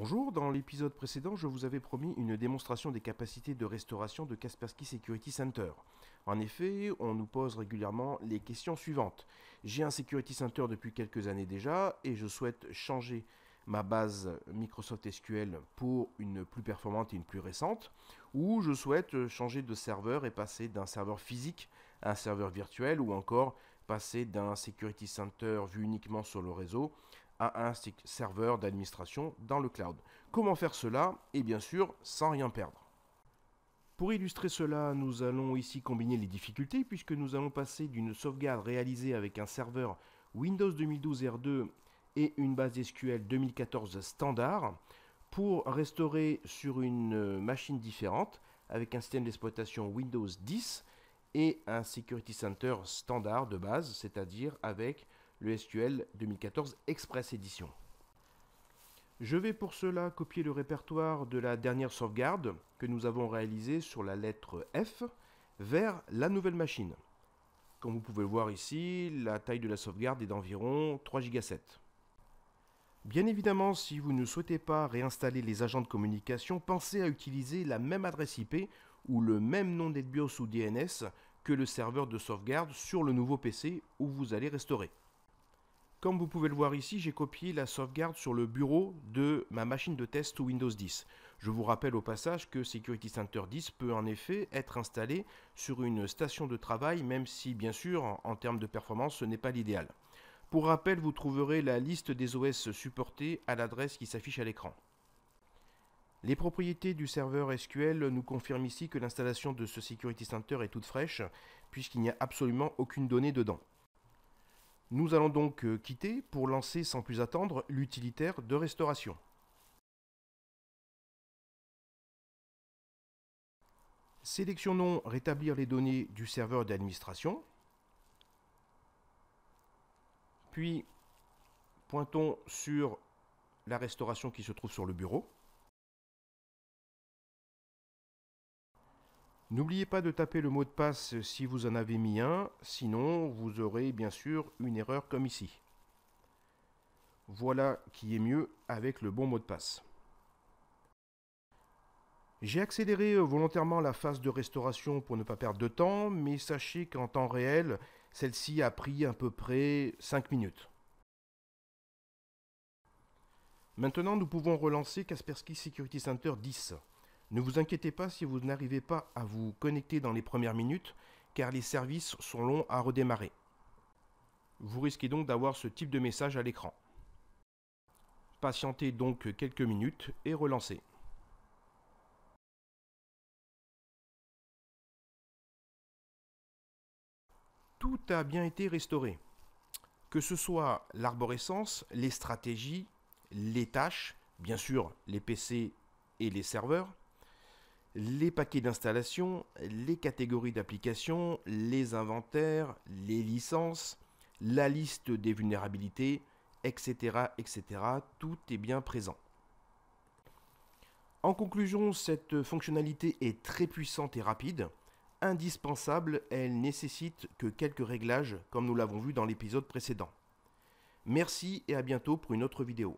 Bonjour, dans l'épisode précédent, je vous avais promis une démonstration des capacités de restauration de Kaspersky Security Center. En effet, on nous pose régulièrement les questions suivantes. J'ai un Security Center depuis quelques années déjà et je souhaite changer ma base Microsoft SQL pour une plus performante et une plus récente, ou je souhaite changer de serveur et passer d'un serveur physique à un serveur virtuel, ou encore passer d'un Security Center vu uniquement sur le réseau à un serveur d'administration dans le cloud. Comment faire cela? Et bien sûr, sans rien perdre. Pour illustrer cela, nous allons ici combiner les difficultés puisque nous allons passer d'une sauvegarde réalisée avec un serveur Windows 2012 R2 et une base SQL 2014 standard pour restaurer sur une machine différente avec un système d'exploitation Windows 10 et un Security Center standard de base, c'est-à-dire avec le SQL 2014 Express Edition. Je vais pour cela copier le répertoire de la dernière sauvegarde que nous avons réalisée sur la lettre F vers la nouvelle machine. Comme vous pouvez le voir ici, la taille de la sauvegarde est d'environ 3 Go 7. Bien évidemment, si vous ne souhaitez pas réinstaller les agents de communication, pensez à utiliser la même adresse IP ou le même nom NetBIOS ou DNS que le serveur de sauvegarde sur le nouveau PC où vous allez restaurer. Comme vous pouvez le voir ici, j'ai copié la sauvegarde sur le bureau de ma machine de test Windows 10. Je vous rappelle au passage que Security Center 10 peut en effet être installé sur une station de travail, même si bien sûr en termes de performance ce n'est pas l'idéal. Pour rappel, vous trouverez la liste des OS supportés à l'adresse qui s'affiche à l'écran. Les propriétés du serveur SQL nous confirment ici que l'installation de ce Security Center est toute fraîche, puisqu'il n'y a absolument aucune donnée dedans. Nous allons donc quitter pour lancer sans plus attendre l'utilitaire de restauration. Sélectionnons rétablir les données du serveur d'administration. Puis pointons sur la restauration qui se trouve sur le bureau. N'oubliez pas de taper le mot de passe si vous en avez mis un, sinon vous aurez bien sûr une erreur comme ici. Voilà qui est mieux avec le bon mot de passe. J'ai accéléré volontairement la phase de restauration pour ne pas perdre de temps, mais sachez qu'en temps réel, celle-ci a pris à peu près 5 minutes. Maintenant, nous pouvons relancer Kaspersky Security Center 10. Ne vous inquiétez pas si vous n'arrivez pas à vous connecter dans les premières minutes, car les services sont longs à redémarrer. Vous risquez donc d'avoir ce type de message à l'écran. Patientez donc quelques minutes et relancez. Tout a bien été restauré. Que ce soit l'arborescence, les stratégies, les tâches, bien sûr les PC et les serveurs, les paquets d'installation, les catégories d'applications, les inventaires, les licences, la liste des vulnérabilités, etc., etc. Tout est bien présent. En conclusion, cette fonctionnalité est très puissante et rapide. Indispensable, elle nécessite que quelques réglages, comme nous l'avons vu dans l'épisode précédent. Merci et à bientôt pour une autre vidéo.